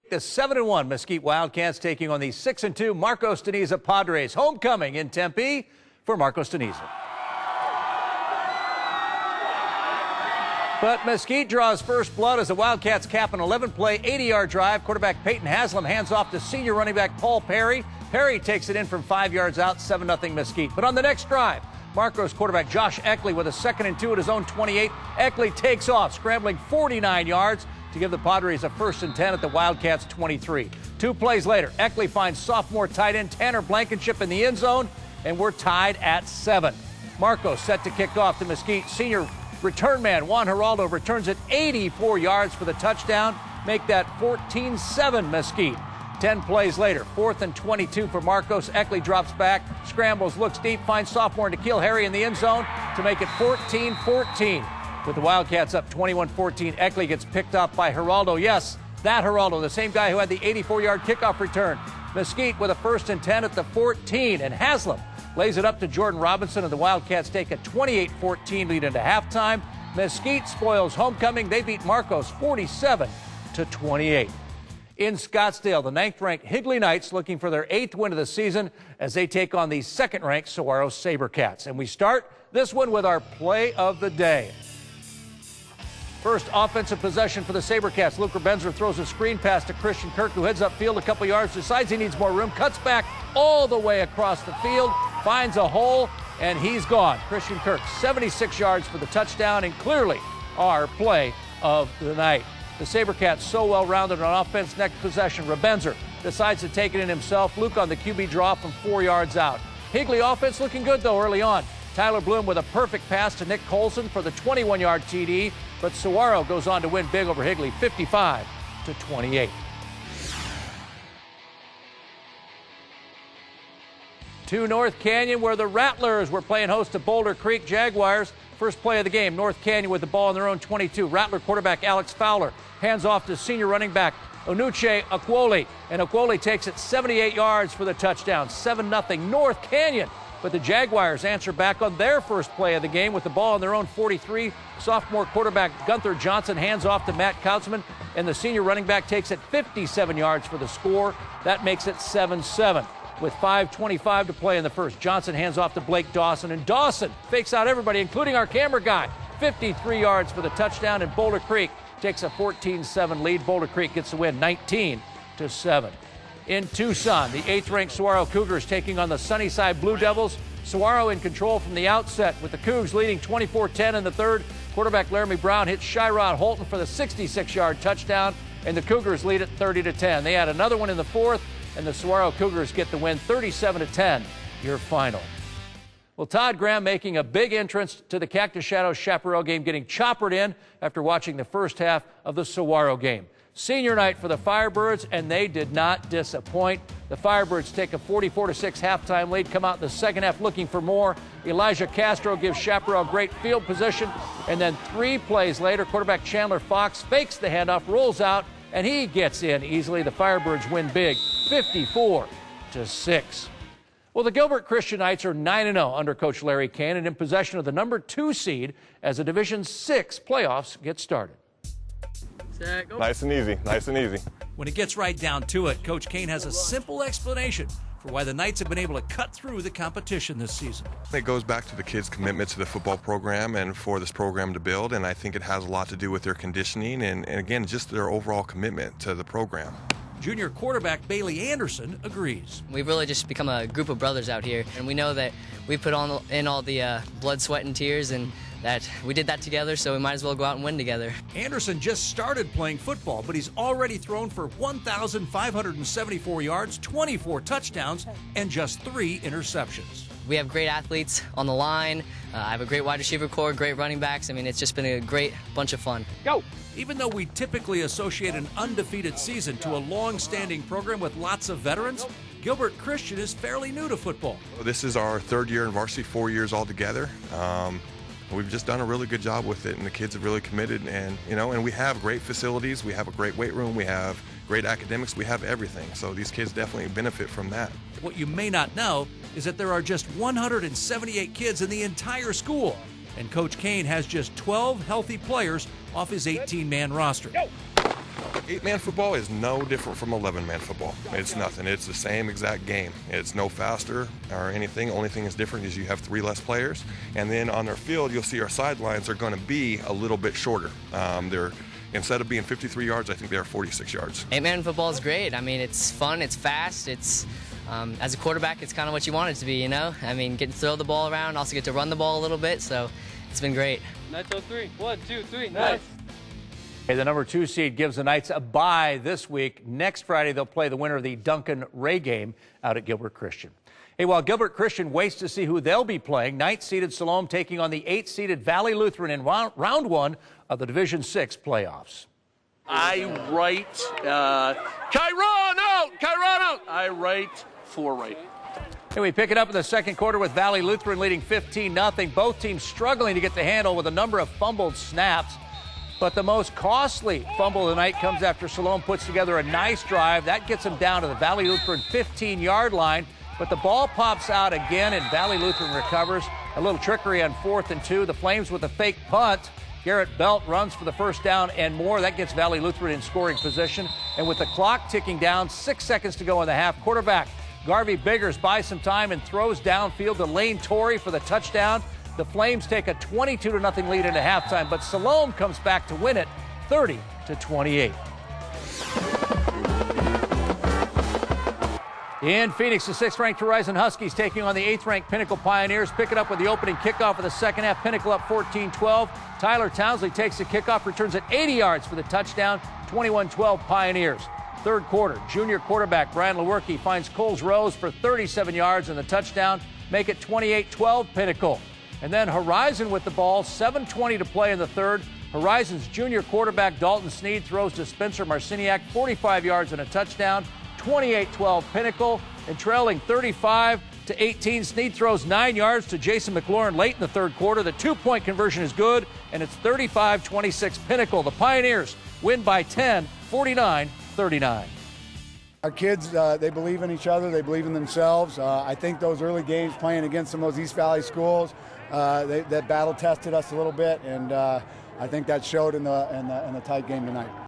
The 7-1 Mesquite Wildcats taking on the 6-2 Marcos de Niza Padres. Homecoming in Tempe for Marcos de Niza. But Mesquite draws first blood as the Wildcats cap an 11-play, 80-yard drive. Quarterback Peyton Haslam hands off to senior running back Paul Perry. Perry takes it in from 5 yards out, 7-0 Mesquite. But on the next drive, Marcos quarterback Josh Eckley with a 2nd and 2 at his own 28. Eckley takes off, scrambling 49 yards to give the Padres a 1st and 10 at the Wildcats' 23. 2 plays later, Eckley finds sophomore tight end Tanner Blankenship in the end zone, and we're tied at 7. Marcos set to kick off. The Mesquite senior return man Juan Geraldo returns it 84 yards for the touchdown. Make that 14-7 Mesquite. 10 plays later, 4th and 22 for Marcos. Eckley drops back, scrambles, looks deep, finds sophomore N'Keal Harry in the end zone to make it 14-14. With the Wildcats up 21-14, Eckley gets picked up by Geraldo. Yes, that Geraldo, the same guy who had the 84-yard kickoff return. Mesquite with a 1st and 10 at the 14, and Haslam lays it up to Jordan Robinson, and the Wildcats take a 28-14 lead into halftime. Mesquite spoils homecoming. They beat Marcos 47-28. In Scottsdale, the 9th-ranked Higley Knights looking for their 8th win of the season as they take on the 2nd-ranked Saguaro Sabercats. And we start this one with our play of the day. First offensive possession for the Sabercats. Luke Rebenzer throws a screen pass to Christian Kirk, who heads upfield a couple yards, decides he needs more room, cuts back all the way across the field, finds a hole, and he's gone. Christian Kirk, 76 yards for the touchdown, and clearly our play of the night. The Sabercats so well-rounded on offense. Next possession, Rebenzer decides to take it in himself. Luke on the QB draw from 4 yards out. Higley offense looking good, though, early on. Tyler Bloom with a perfect pass to Nick Colson for the 21-yard TD, but Saguaro goes on to win big over Higley, 55-28. To North Canyon, where the Rattlers were playing host to Boulder Creek Jaguars. First play of the game, North Canyon with the ball on their own 22. Rattler quarterback Alex Fowler hands off to senior running back Onuche Okwole, and Okwole takes it 78 yards for the touchdown, 7-0 North Canyon. But the Jaguars answer back on their first play of the game with the ball on their own 43. Sophomore quarterback Gunther Johnson hands off to Matt Kautzman, and the senior running back takes it 57 yards for the score. That makes it 7-7. With 5:25 to play in the first, Johnson hands off to Blake Dawson, and Dawson fakes out everybody, including our camera guy. 53 yards for the touchdown, and Boulder Creek takes a 14-7 lead. Boulder Creek gets the win 19-7. In Tucson, the 8th-ranked Saguaro Cougars taking on the Sunnyside Blue Devils. Saguaro in control from the outset, with the Cougs leading 24-10 in the third. Quarterback Laramie Brown hits Shyrod Holton for the 66-yard touchdown, and the Cougars lead it 30-10. They add another one in the fourth, and the Saguaro Cougars get the win 37-10, your final. Well, Todd Graham making a big entrance to the Cactus Shadows Chaparral game, getting choppered in after watching the first half of the Saguaro game. Senior night for the Firebirds, and they did not disappoint. The Firebirds take a 44-6 halftime lead, come out in the second half looking for more. Elijah Castro gives Chaparral great field position, and then 3 plays later, quarterback Chandler Fox fakes the handoff, rolls out, and he gets in easily. The Firebirds win big, 54-6. Well, the Gilbert Christian Knights are 9-0 under Coach Larry Kane and in possession of the number 2 seed as the Division 6 playoffs get started. Set, go. Nice and easy, nice and easy. When it gets right down to it, Coach Kane has a simple explanation for why the Knights have been able to cut through the competition this season. It goes back to the kids' commitment to the football program and for this program to build, and I think it has a lot to do with their conditioning and again, just their overall commitment to the program. Junior quarterback Bailey Anderson agrees. We've really just become a group of brothers out here, and we know that we put in all the blood, sweat, and tears, and that we did that together, so we might as well go out and win together. Anderson just started playing football, but he's already thrown for 1,574 yards, 24 touchdowns, and just 3 interceptions. We have great athletes on the line. I have a great wide receiver core, great running backs. I mean, it's just been a great bunch of fun. Go! Even though we typically associate an undefeated season to a long-standing program with lots of veterans, Gilbert Christian is fairly new to football. This is our 3rd year in varsity, 4 years altogether. We've just done a really good job with it, and the kids have really committed, and we have great facilities, we have a great weight room, we have great academics, we have everything. So these kids definitely benefit from that. What you may not know is that there are just 178 kids in the entire school, and Coach Kane has just 12 healthy players off his 18-man roster. 8-man football is no different from 11-man football. It's nothing. It's the same exact game. It's no faster or anything. Only thing that's different is you have 3 less players. And then on their field, you'll see our sidelines are going to be a little bit shorter. Instead of being 53 yards, I think they're 46 yards. 8-man football is great. I mean, it's fun, it's fast, it's as a quarterback, it's kind of what you want it to be, you know? I mean, get to throw the ball around, also get to run the ball a little bit, so it's been great. Knights 03. 1, 2, 3. Nice. Hey, the number 2 seed gives the Knights a bye this week. Next Friday, they'll play the winner of the Duncan-Ray game out at Gilbert Christian. Hey, while Gilbert Christian waits to see who they'll be playing, 9th-seeded Siloam taking on the 8th-seeded Valley Lutheran in round 1 of the Division 6 playoffs. I write Chiron out. I write 4 right. And we pick it up in the second quarter with Valley Lutheran leading 15-0. Both teams struggling to get the handle with a number of fumbled snaps. But the most costly fumble of the night comes after Siloam puts together a nice drive. That gets them down to the Valley Lutheran 15-yard line. But the ball pops out again, and Valley Lutheran recovers. A little trickery on 4th and 2. The Flames with a fake punt. Garrett Belt runs for the first down and more. That gets Valley Lutheran in scoring position. And with the clock ticking down, 6 seconds to go in the half, quarterback Garvey Biggers buys some time and throws downfield to Lane Torrey for the touchdown. The Flames take a 22-0 lead into halftime, but Siloam comes back to win it 30-28. In Phoenix, the 6th-ranked Horizon Huskies taking on the 8th-ranked Pinnacle Pioneers. Pick it up with the opening kickoff of the second half. Pinnacle up 14-12. Tyler Townsley takes the kickoff, returns it 80 yards for the touchdown. 21-12 Pioneers. Third quarter, junior quarterback Brian Lewerke finds Coles Rose for 37 yards and the touchdown. Make it 28-12 Pinnacle. And then Horizon with the ball, 7:20 to play in the third. Horizon's junior quarterback Dalton Sneed throws to Spencer Marciniak, 45 yards and a touchdown. 28-12 Pinnacle, and trailing 35-18. Sneed throws 9 yards to Jason McLaurin late in the third quarter. The 2-point conversion is good, and it's 35-26 Pinnacle. The Pioneers win by 10, 49-39. Our kids, they believe in each other. They believe in themselves. I think those early games playing against some of those East Valley schools, that battle tested us a little bit, and I think that showed in the tight game tonight.